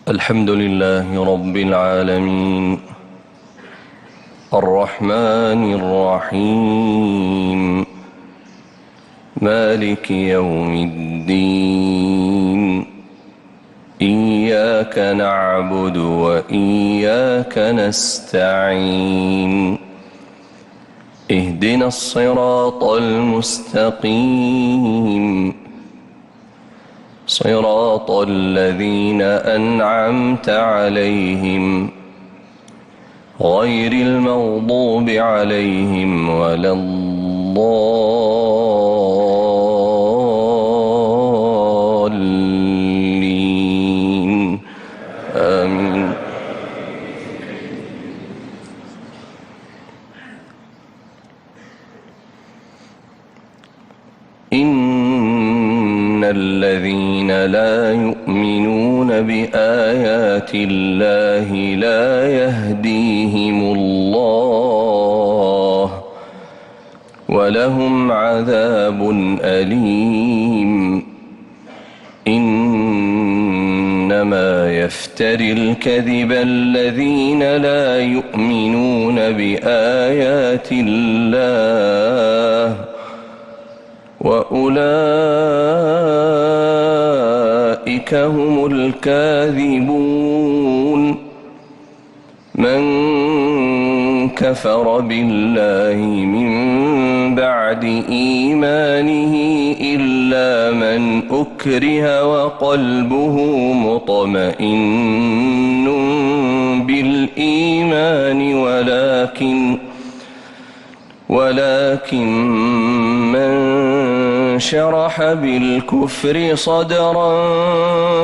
الحمد لله رب العالمين الرحمن الرحيم مالك يوم الدين إياك نعبد وإياك نستعين اهدنا الصراط المستقيم صراط الذين أنعمت عليهم غير المغضوب عليهم ولا الضالين آمين. إن الذين لا يؤمنون بآيات الله لا يهديهم الله ولهم عذاب أليم. إنما يفتري الكذب الذين لا يؤمنون بآيات الله وأولئك هم الكاذبون. من كفر بالله من بعد إيمانه إلا من أكره وقلبه مطمئن بالإيمان ولكن من شرح بالكفر صدرا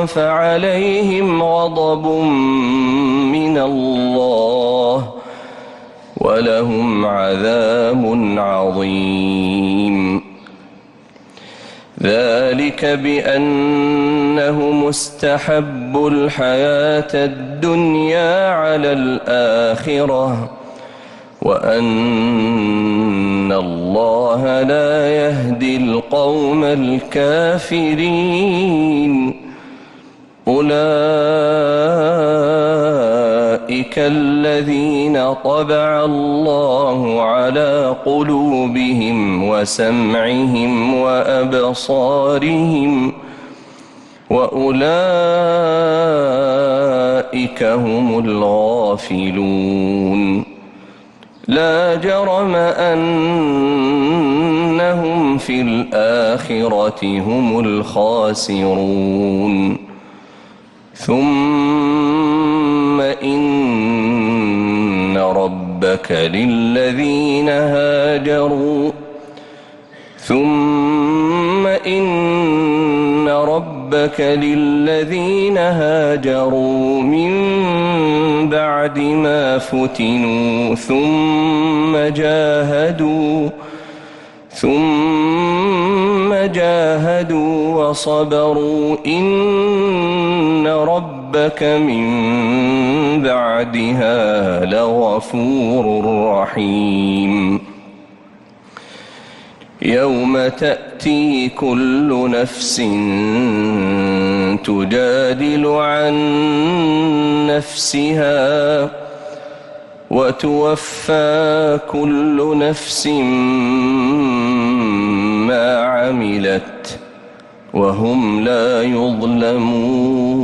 فعليهم غضب من الله ولهم عذاب عظيم. ذلك بأنهم استحبوا الحياة الدنيا على الآخرة وأن الله لا يهدي القوم الكافرين. أولئك الذين طبع الله على قلوبهم وسمعهم وأبصارهم وأولئك هم الغافلون. لا جرم أنهم في الآخرة هم الخاسرون. ثم إن ربك للذين هاجروا من بعد ما فتنوا ثم جاهدوا وصبروا إن ربك من بعدها لغفور رحيم. يوم تأتي كل نفس تجادل عن نفسها وتوفى كل نفس ما عملت وهم لا يظلمون.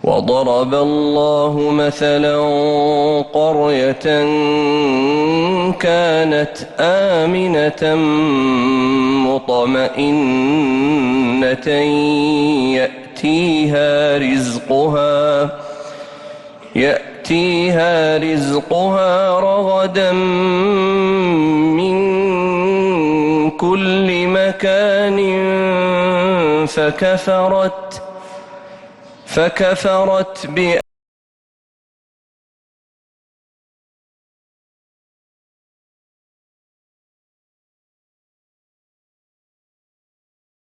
وضرب الله مثلا قرية كانت آمنة مطمئنة يأتيها رزقها رغدا من كل مكان فكفرت